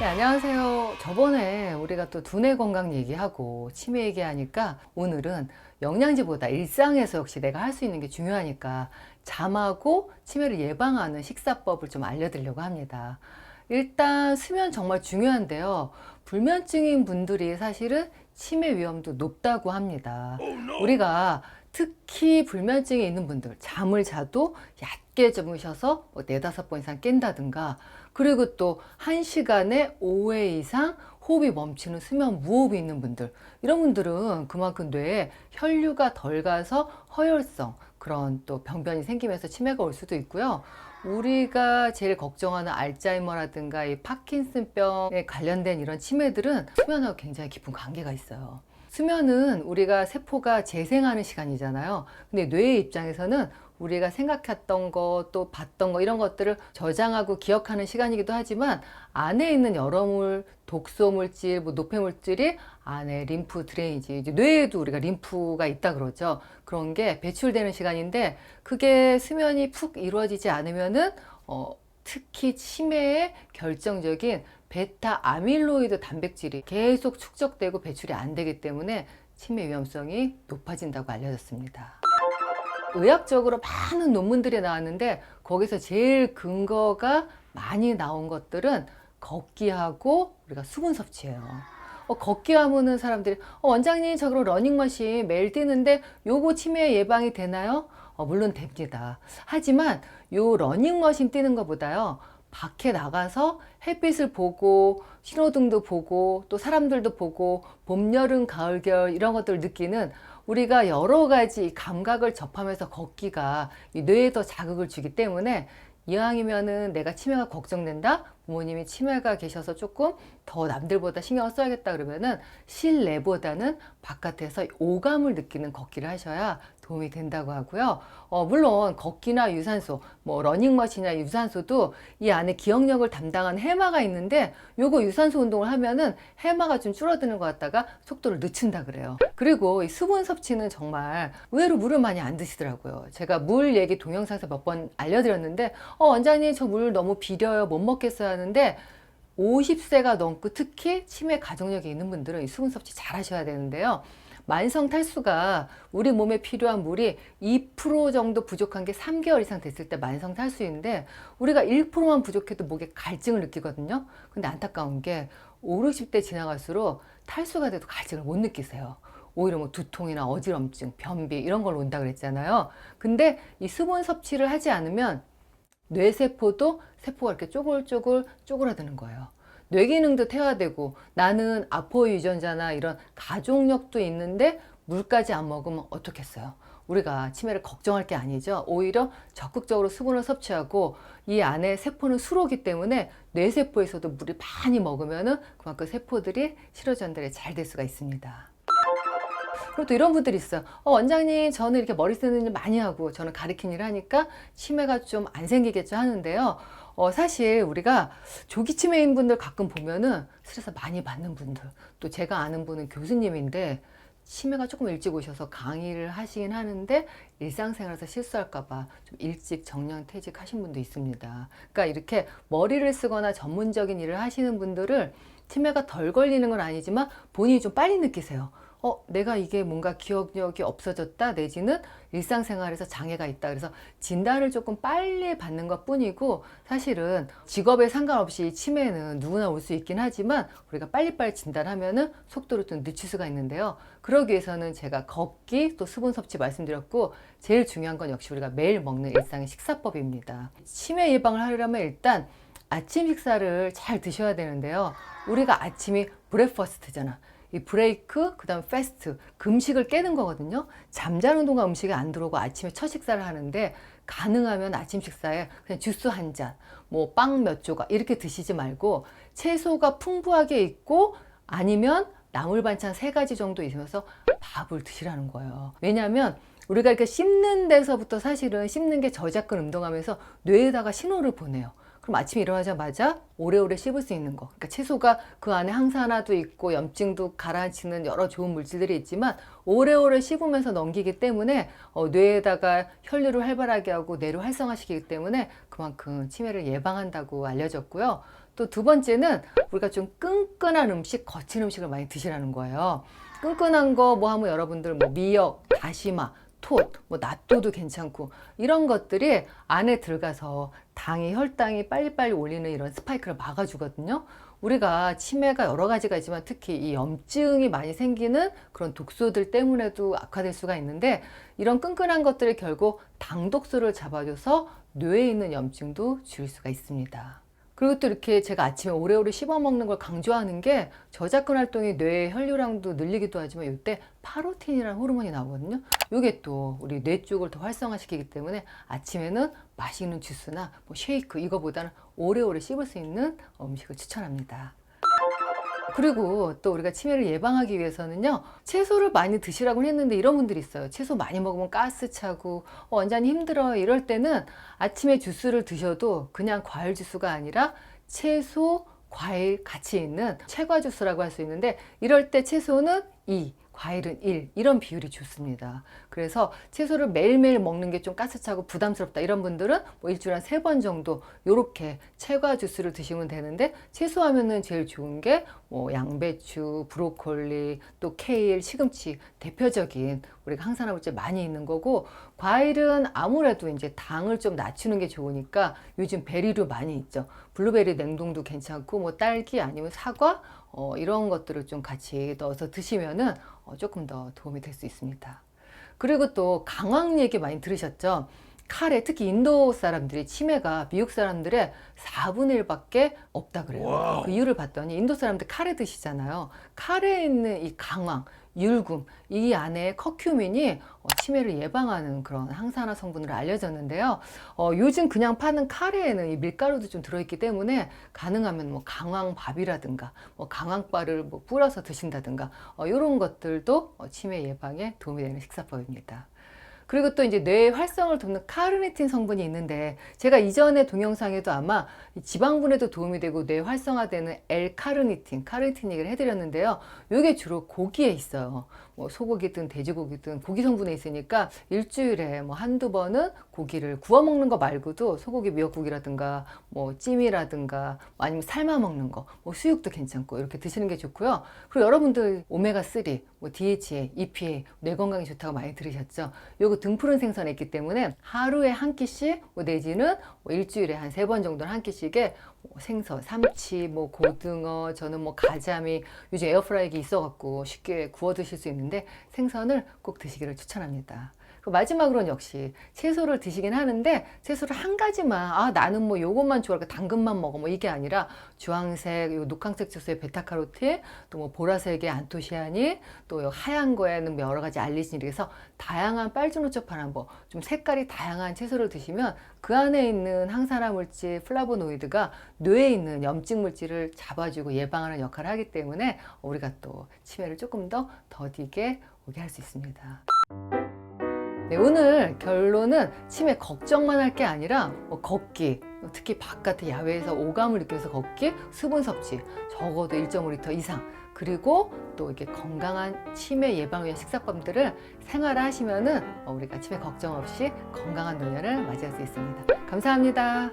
네, 안녕하세요. 저번에 우리가 또 두뇌 건강 얘기하고 치매 얘기하니까 오늘은 영양제보다 일상에서 역시 내가 할 수 있는 게 중요하니까 잠하고 치매를 예방하는 식사법을 좀 알려드리려고 합니다. 일단 수면 정말 중요한데요. 불면증인 분들이 사실은 치매 위험도 높다고 합니다. 우리가 특히 불면증이 있는 분들, 잠을 자도 얕게 주무셔서 네다섯 번 이상 깬다든가, 그리고 또 1시간에 5회 이상 호흡이 멈추는 수면 무호흡이 있는 분들, 이런 분들은 그만큼 뇌에 혈류가 덜 가서 허혈성, 그런 또 병변이 생기면서 치매가 올 수도 있고요. 우리가 제일 걱정하는 알츠하이머라든가 이 파킨슨병에 관련된 이런 치매들은 수면하고 굉장히 깊은 관계가 있어요. 수면은 우리가 세포가 재생하는 시간이잖아요. 근데 뇌의 입장에서는 우리가 생각했던 거, 또 봤던 거, 이런 것들을 저장하고 기억하는 시간이기도 하지만 안에 있는 여러물, 독소물질, 노폐물질이 안에 림프 드레이지, 이제 뇌에도 우리가 림프가 있다 그러죠. 그런 게 배출되는 시간인데 그게 수면이 푹 이루어지지 않으면은 특히 치매의 결정적인 베타 아밀로이드 단백질이 계속 축적되고 배출이 안 되기 때문에 치매 위험성이 높아진다고 알려졌습니다. 의학적으로 많은 논문들이 나왔는데 거기서 제일 근거가 많이 나온 것들은 걷기하고 우리가 수분 섭취예요. 걷기 하면은 사람들이 원장님 저 그럼 러닝머신 매일 뛰는데 요거 치매 예방이 되나요? 물론 됩니다. 하지만 요 러닝머신 뛰는 것보다요, 밖에 나가서 햇빛을 보고 신호등도 보고 또 사람들도 보고 봄, 여름, 가을, 겨울 이런 것들을 느끼는, 우리가 여러 가지 감각을 접하면서 걷기가 이 뇌에 더 자극을 주기 때문에 이왕이면은 내가 치매가 걱정된다, 부모님이 치매가 계셔서 조금 더 남들보다 신경을 써야겠다 그러면은 실내보다는 바깥에서 오감을 느끼는 걷기를 하셔야 도움이 된다고 하고요. 물론 걷기나 유산소, 러닝머신이나 유산소도 이 안에 기억력을 담당하는 해마가 있는데 요거 유산소 운동을 하면은 해마가 좀 줄어드는 것 같다가 속도를 늦춘다 그래요. 그리고 이 수분 섭취는 정말 의외로 물을 많이 안 드시더라고요. 제가 물 얘기 동영상에서 몇 번 알려드렸는데 원장님 저 물 너무 비려요, 못 먹겠어요 하는데 50세가 넘고 특히 치매 가족력이 있는 분들은 이 수분 섭취 잘 하셔야 되는데요. 만성 탈수가 우리 몸에 필요한 물이 2% 정도 부족한 게 3개월 이상 됐을 때 만성 탈수인데 우리가 1%만 부족해도 목에 갈증을 느끼거든요. 근데 안타까운 게 5, 60대 지나갈수록 탈수가 돼도 갈증을 못 느끼세요. 오히려 두통이나 어지럼증, 변비 이런 걸로 온다 그랬잖아요. 근데 이 수분 섭취를 하지 않으면 뇌세포도 세포가 이렇게 쪼글쪼글하드는 거예요. 뇌기능도 퇴화되고, 나는 아포 유전자나 이런 가족력도 있는데 물까지 안 먹으면 어떻겠어요? 우리가 치매를 걱정할 게 아니죠. 오히려 적극적으로 수분을 섭취하고 이 안에 세포는 수로기 때문에 뇌세포에서도 물을 많이 먹으면 그만큼 세포들이 실어 전달이 잘 될 수가 있습니다. 그리고 또 이런 분들이 있어요. 원장님 저는 이렇게 머리 쓰는 일 많이 하고 저는 가르치는 일 하니까 치매가 좀 안 생기겠죠 하는데요. 사실 우리가 조기 치매인 분들 가끔 보면은 스트레스 많이 받는 분들, 또 제가 아는 분은 교수님인데 치매가 조금 일찍 오셔서 강의를 하시긴 하는데 일상생활에서 실수할까봐 좀 일찍 정년 퇴직하신 분도 있습니다. 그러니까 이렇게 머리를 쓰거나 전문적인 일을 하시는 분들을 치매가 덜 걸리는 건 아니지만 본인이 좀 빨리 느끼세요. 내가 이게 뭔가 기억력이 없어졌다, 내지는 일상생활에서 장애가 있다. 그래서 진단을 조금 빨리 받는 것 뿐이고, 사실은 직업에 상관없이 치매는 누구나 올 수 있긴 하지만 우리가 빨리빨리 진단하면은 속도를 좀 늦출 수가 있는데요. 그러기 위해서는 제가 걷기, 또 수분 섭취 말씀드렸고, 제일 중요한 건 역시 우리가 매일 먹는 일상의 식사법입니다. 치매 예방을 하려면 일단 아침 식사를 잘 드셔야 되는데요. 우리가 아침이 브레퍼스트잖아. 이 브레이크, 그 다음 패스트, 금식을 깨는 거거든요. 잠자는 동안 음식이 안 들어오고 아침에 첫 식사를 하는데 가능하면 아침 식사에 그냥 주스 한 잔, 빵 몇 조각 이렇게 드시지 말고 채소가 풍부하게 있고 아니면 나물 반찬 3가지 정도 있으면서 밥을 드시라는 거예요. 왜냐하면 우리가 이렇게 씹는 데서부터 사실은 씹는 게 저작근 운동하면서 뇌에다가 신호를 보내요. 그럼 아침에 일어나자마자 오래오래 씹을 수 있는 거. 그러니까 채소가 그 안에 항산화도 있고 염증도 가라앉히는 여러 좋은 물질들이 있지만 오래오래 씹으면서 넘기기 때문에 뇌에다가 혈류를 활발하게 하고 뇌를 활성화시키기 때문에 그만큼 치매를 예방한다고 알려졌고요. 또 두 번째는 우리가 좀 끈끈한 음식, 거친 음식을 많이 드시라는 거예요. 끈끈한 거 뭐 하면 여러분들 뭐 미역, 다시마, 톳, 뭐 낫또도 괜찮고 이런 것들이 안에 들어가서 당이 혈당이 빨리빨리 올리는 이런 스파이크를 막아주거든요. 우리가 치매가 여러 가지가 있지만 특히 이 염증이 많이 생기는 그런 독소들 때문에도 악화될 수가 있는데 이런 끈끈한 것들이 결국 당 독소를 잡아줘서 뇌에 있는 염증도 줄일 수가 있습니다. 그리고 또 이렇게 제가 아침에 오래오래 씹어 먹는 걸 강조하는 게 저작근 활동이 뇌의 혈류량도 늘리기도 하지만 이때 파로틴이라는 호르몬이 나오거든요. 이게 또 우리 뇌 쪽을 더 활성화시키기 때문에 아침에는 맛있는 주스나 뭐 쉐이크 이거보다는 오래오래 씹을 수 있는 음식을 추천합니다. 그리고 또 우리가 치매를 예방하기 위해서는요, 채소를 많이 드시라고 했는데 이런 분들이 있어요. 채소 많이 먹으면 가스 차고 완전히 힘들어요. 이럴 때는 아침에 주스를 드셔도 그냥 과일 주스가 아니라 채소, 과일 같이 있는 채과 주스라고 할 수 있는데 이럴 때 채소는 2, 과일은 1 이런 비율이 좋습니다. 그래서 채소를 매일매일 먹는 게 좀 가스차고 부담스럽다 이런 분들은 뭐 일주일에 한 3번 정도 이렇게 채과 주스를 드시면 되는데 채소하면은 제일 좋은 게 뭐 양배추, 브로콜리, 또 케일, 시금치 대표적인 우리가 항산화 물질 많이 있는 거고 과일은 아무래도 이제 당을 좀 낮추는 게 좋으니까 요즘 베리류 많이 있죠. 블루베리 냉동도 괜찮고 뭐 딸기 아니면 사과 이런 것들을 좀 같이 넣어서 드시면은 조금 더 도움이 될 수 있습니다. 그리고 또 강황 얘기 많이 들으셨죠? 카레, 특히 인도 사람들이 치매가 미국 사람들의 4분의 1밖에 없다 그래요. 와우. 그 이유를 봤더니 인도 사람들 카레 드시잖아요. 카레에 있는 이 강황, 율금, 이 안에 커큐민이 치매를 예방하는 그런 항산화 성분으로 알려졌는데요. 요즘 그냥 파는 카레에는 이 밀가루도 좀 들어있기 때문에 가능하면 뭐 강황밥이라든가 뭐 강황바를 뭐 뿌려서 드신다든가 이런 것들도 치매 예방에 도움이 되는 식사법입니다. 그리고 또 이제 뇌의 활성을 돕는 카르니틴 성분이 있는데 제가 이전에 동영상에도 아마 지방분해도 도움이 되고 뇌 활성화되는 L-카르니틴, 카르니틴 얘기를 해드렸는데요. 이게 주로 고기에 있어요. 뭐 소고기든 돼지고기든 고기 성분에 있으니까 일주일에 뭐 한두 번은 고기를 구워 먹는 거 말고도 소고기 미역국이라든가 뭐 찜이라든가 아니면 삶아 먹는 거, 뭐 수육도 괜찮고 이렇게 드시는 게 좋고요. 그리고 여러분들 오메가3, 뭐 DHA, EPA, 뇌 건강에 좋다고 많이 들으셨죠? 요거 등푸른 생선에 있기 때문에 하루에 한 끼씩 내지는 일주일에 한 3번 정도는 한 끼씩에 생선, 삼치, 뭐 고등어, 저는 뭐 가자미 요즘 에어프라이기 있어갖고 쉽게 구워 드실 수 있는데 생선을 꼭 드시기를 추천합니다. 마지막으로는 역시 채소를 드시긴 하는데 채소를 한 가지만 나는 뭐 요것만 좋아하니까 당근만 먹어 뭐 이게 아니라 주황색 요 녹황색 채소의 베타카로틴 또 뭐 보라색의 안토시아닌 또 하얀 거에는 여러 가지 알리신 이렇게 해서 다양한 빨주노초파란 뭐 좀 색깔이 다양한 채소를 드시면 그 안에 있는 항산화 물질 플라보노이드가 뇌에 있는 염증 물질을 잡아주고 예방하는 역할을 하기 때문에 우리가 또 치매를 조금 더 더디게 오게 할 수 있습니다. 네, 오늘 결론은 치매 걱정만 할 게 아니라 걷기, 특히 바깥에 야외에서 오감을 느껴서 걷기, 수분 섭취 적어도 1.5리터 이상 그리고 또 이렇게 건강한 치매 예방 위한 식사법들을 생활하시면은 우리가 치매 걱정 없이 건강한 노년을 맞이할 수 있습니다. 감사합니다.